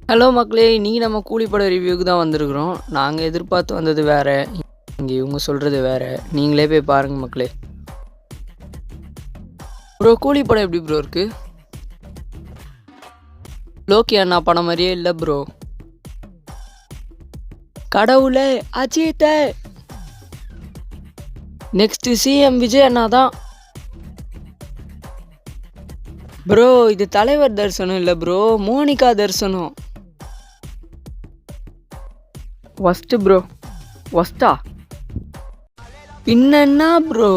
Hello மக்களே, இன்றைக்கி நம்ம கூலிப்பட ரிவ்யூக்கு தான் வந்திருக்கிறோம். நாங்கள் எதிர்பார்த்து வந்தது வேறு, இங்கே இவங்க சொல்கிறது வேறு. நீங்களே போய் பாருங்கள் மக்களே. ப்ரோ, கூலிப்படம் எப்படி ப்ரோ இருக்குது? லோக்கி அண்ணா படம் மாதிரியே இல்லை ப்ரோ. கடவுளே, அஜித்தை நெக்ஸ்ட்டு சிஎம் விஜய் அண்ணா தான் ப்ரோ. இது தலைவர் தரிசனம் இல்லை ப்ரோ, மோனிகா தரிசனம். ஒஸ்ட்டு ப்ரோ. ஒஸ்ட்டா? பின்னா ப்ரோ,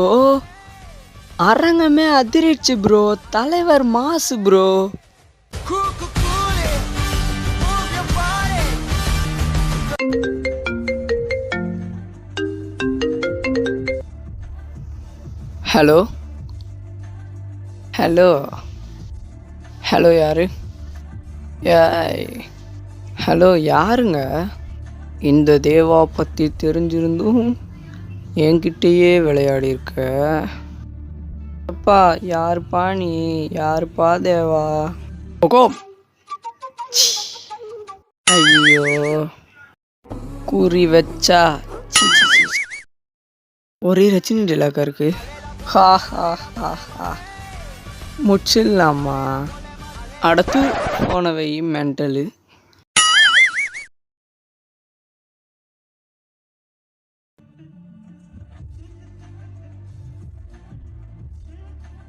அரங்கமே அதிரிச்சு ப்ரோ. தலைவர் mass bro. Hello hello hello யாரு? ஹலோ யாருங்க? இந்த தேவா பற்றி தெரிஞ்சிருந்தும் என்கிட்டயே விளையாடி இருக்க. அப்பா யாருப்பா நீ? யாருப்பா தேவா? ஐயோ, குறி வச்சா ஒரே ரஜினி டிலாக்கா இருக்கு. ஹா ஹா ஹா ஹா, முடிச்சிடலாமா? அடுத்து போனவை மென்டலு.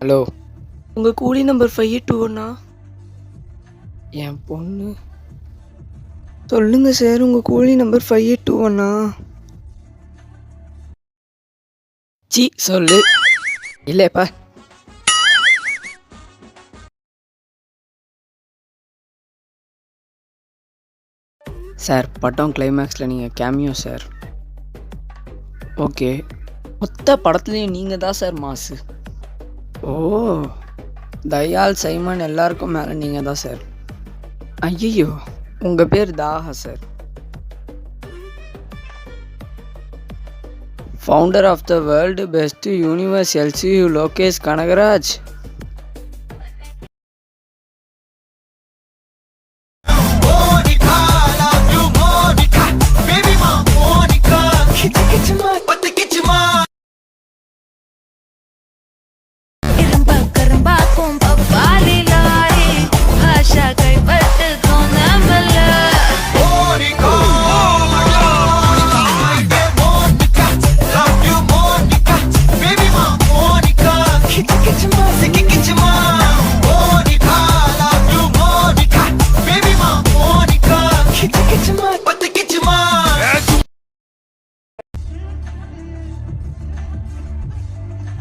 ஹலோ, உங்கள் கூலி நம்பர் 521 என் பொண்ணு. சொல்லுங்கள் சார், உங்கள் கூலி நம்பர் 521 சி சொல்லு. இல்லைப்பா. சார், படம் கிளைமேக்ஸில் நீங்கள் கேமியோ சார். ஓகே, மொத்த படத்துலேயும் நீங்கள் தான் சார் மாசு. ஓ, தயால், சைமன் எல்லாருக்கும் மேலே நீங்கள் தான் சார். ஐயோ, உங்கள் பேர் Taha sir. Founder of the world best universe LCU Lokesh Kanagaraj.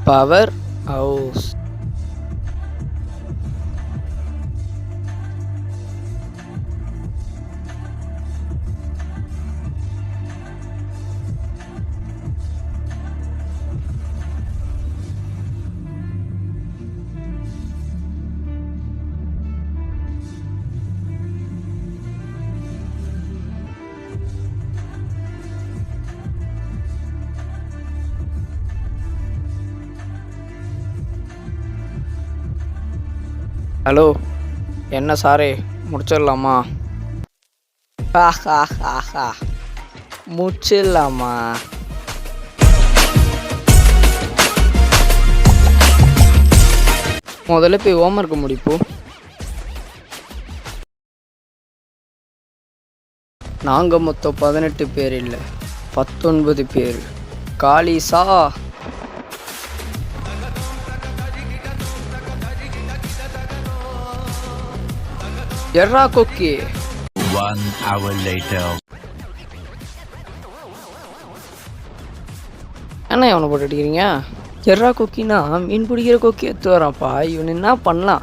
Power house. Hello, என்ன சாரே, முடிச்சிடலாமா? முடிச்சிடலாமா? முதல்ல போய் ஹோம்ஒர்க் முடிப்போம். நாங்கள் மொத்தம் 18 பேர் இல்லை, 19 பேர். காலிசா எர்ரா கொக்கி. 1 hour later. என்ன இவனை போட்டு அடிக்கிறீங்க? எர்ரா கொக்கினா மீன் பிடிக்கிற கொக்கி எடுத்து வரான்ப்பா. இவன் என்ன பண்ணலாம்?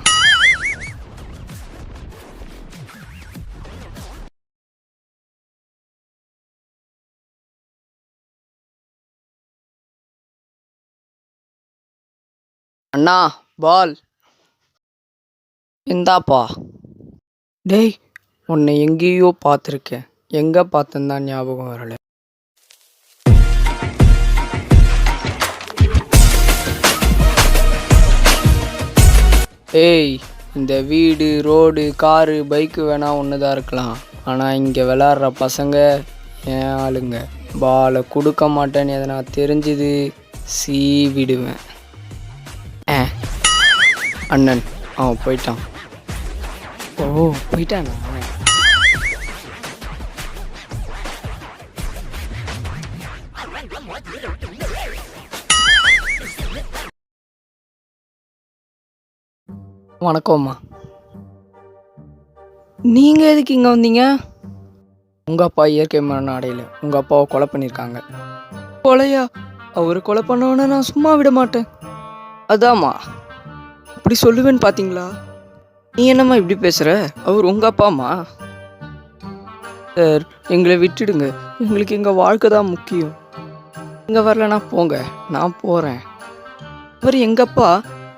அண்ணா பால் இந்தாப்பா. டேய், உன்னை எங்கேயோ பார்த்துருக்கேன். எங்கே பார்த்தேன்னு தான் ஞாபகம் வரல. ஏய், இந்த வீடு, ரோடு, காரு, பைக்கு வேணா ஒன்று தான் இருக்கலாம். ஆனால் இங்கே விளாட்ற பசங்க ஏன் ஆளுங்க. பாலை கொடுக்க மாட்டேன்னு எதனா தெரிஞ்சுது சீவிடுவேன். அண்ணன் அவன் போயிட்டான். ஓ போயிட்டானா? வணக்கம்மா. நீங்கள் எதுக்கு இங்கே வந்தீங்க? உங்கள் அப்பா இயற்கை மரணம் அடையல, உங்கள் அப்பாவை கொலை பண்ணியிருக்காங்க. கொலையா? அவர் கொலை பண்ணவன நான் சும்மா விட மாட்டேன். அதாம்மா இப்படி சொல்லுவேன்னு பார்த்தீங்களா? நீ என்னம்மா இப்படி பேசுகிற? அவர் உங்கள் அப்பாம்மா. சார் எங்களை விட்டுடுங்க, எங்களுக்கு எங்கள் வாழ்க்கை தான் முக்கியம். இங்கே வரலன்னா போங்க, நான் போகிறேன். அவர் எங்கள் அப்பா,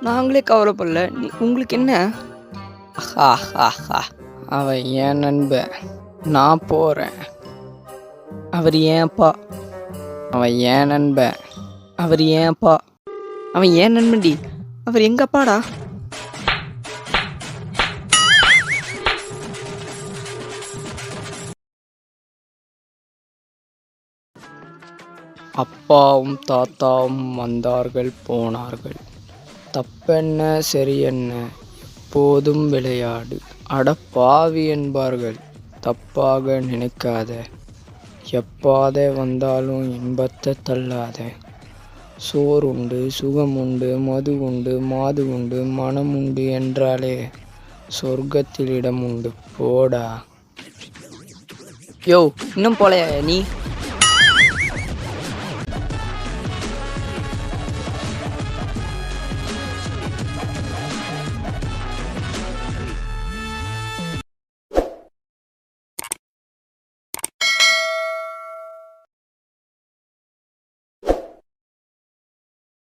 நாங்களே கவலைப்படல, உங்களுக்கு என்ன? அவன் ஏன் நண்பன், நான் போகிறேன். அவர் ஏன்ப்பா? அவன் ஏன் நண்பன், அவர் ஏன்ப்பா? அவன் ஏன் நண்பன்டி, அவர் எங்கப்பாடா? அப்பாவும் தாத்தாவும் வந்தார்கள் போனார்கள். தப்பென்ன சரியென்ன எப்போதும் விளையாடு. அடப்பாவி என்பார்கள், தப்பாக நினைக்காத. எப்பாதே வந்தாலும் இன்பத்தை தள்ளாத. சோறு உண்டு, சுகம் உண்டு, மது உண்டு, மாது உண்டு, மனம் உண்டு என்றாலே சொர்க்கத்தில் இடம் உண்டு. போடா. யோ இன்னும் போலையா நீ?